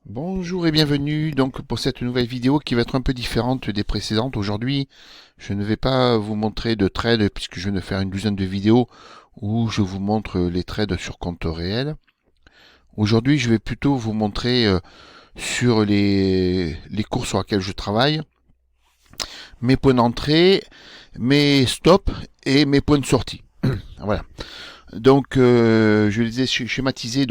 Bonjour et bienvenue donc pour cette nouvelle vidéo qui va être un peu différente des précédentes. Aujourd'hui, je ne vais pas vous montrer de trades puisque je viens de faire une douzaine de vidéos où je vous montre les trades sur compte réel. Aujourd'hui, je vais plutôt vous montrer sur les cours sur lesquels je travaille, mes points d'entrée, mes stops et mes points de sortie. Voilà. Donc, je les ai schématisés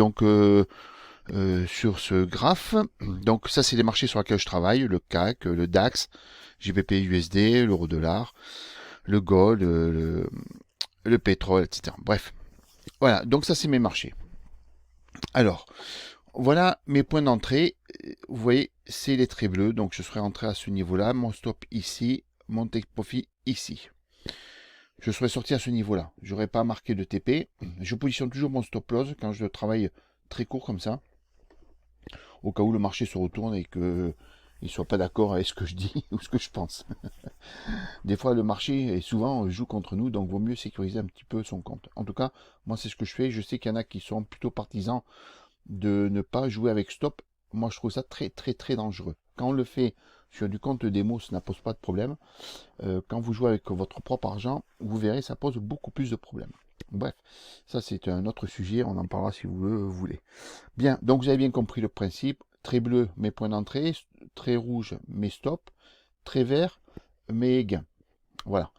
sur ce graphe. Donc ça, c'est les marchés sur lesquels je travaille, le CAC, le DAX, GBP USD, l'euro-dollar, le gold, le pétrole, etc. Bref, voilà, donc ça, c'est mes marchés. Alors, voilà mes points d'entrée. Vous voyez, c'est les traits bleus, donc je serai rentré à ce niveau-là, mon stop ici, mon take profit ici. Je serais sorti à ce niveau-là. J'aurais pas marqué de TP. Je positionne toujours mon stop loss quand je travaille très court comme ça, au cas où le marché se retourne et que il soit pas d'accord avec ce que je dis ou ce que je pense. Des fois, le marché et souvent joue contre nous, donc vaut mieux sécuriser un petit peu son compte. En tout cas, moi, c'est ce que je fais. Je sais qu'il y en a qui sont plutôt partisans de ne pas jouer avec stop. Moi, je trouve ça très, très, très dangereux. Quand on le fait sur du compte démo, ça ne pose pas de problème. Quand vous jouez avec votre propre argent, vous verrez, ça pose beaucoup plus de problèmes. Bref, ça c'est un autre sujet, on en parlera si vous le voulez. Bien, donc vous avez bien compris le principe. Trait bleu, mes points d'entrée. Trait rouge, mes stops. Trait vert, mes gains. Voilà.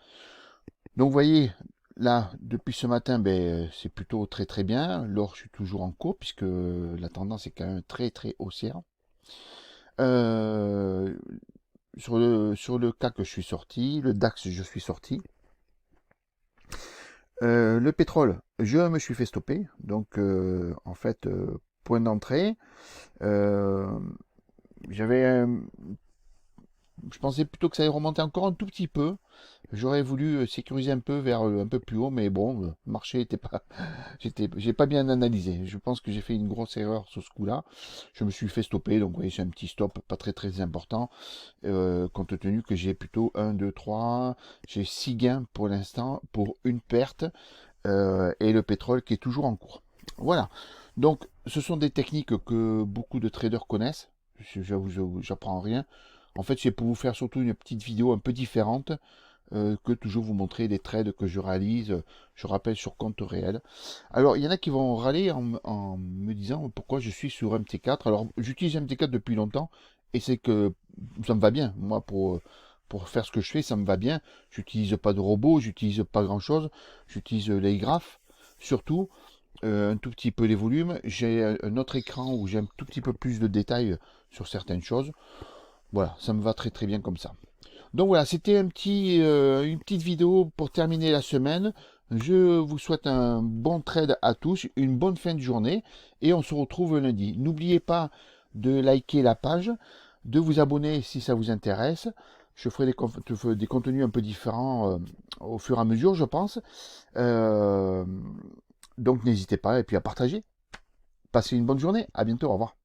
Donc vous voyez, là, depuis ce matin, c'est plutôt très très bien. L'or, je suis toujours en cours, puisque la tendance est quand même très très haussière. Euh, sur le CAC, je suis sorti. Le DAX, je suis sorti. Le pétrole, je me suis fait stopper. Donc, en fait, point d'entrée. Euh, j'avais je pensais plutôt que ça allait remonter encore un tout petit peu. J'aurais voulu sécuriser un peu vers un peu plus haut, mais bon, le marché était pas, j'ai pas bien analysé. Je pense que j'ai fait une grosse erreur sur ce coup-là. Je me suis fait stopper, donc vous voyez, c'est un petit stop, pas très très important, compte tenu que j'ai plutôt 1, 2, 3, j'ai 6 gains pour l'instant, pour une perte, et le pétrole qui est toujours en cours. Voilà. Donc, ce sont des techniques que beaucoup de traders connaissent. J'apprends rien. En fait, c'est pour vous faire surtout une petite vidéo un peu différente que toujours vous montrer les trades que je réalise, je rappelle, sur compte réel. Alors, il y en a qui vont râler en me disant pourquoi je suis sur MT4. Alors, j'utilise MT4 depuis longtemps et c'est que ça me va bien. Moi, pour faire ce que je fais, ça me va bien. J'utilise pas de robot, j'utilise pas grand-chose. J'utilise les graphes, surtout. Un tout petit peu les volumes. J'ai un autre écran où j'ai un tout petit peu plus de détails sur certaines choses. Voilà, ça me va très très bien comme ça. Donc voilà, c'était une petite vidéo pour terminer la semaine. Je vous souhaite un bon trade à tous, une bonne fin de journée et on se retrouve lundi. N'oubliez pas de liker la page, de vous abonner si ça vous intéresse. Je ferai des contenus un peu différents au fur et à mesure, je pense. Donc n'hésitez pas et puis à partager. Passez une bonne journée. À bientôt. Au revoir.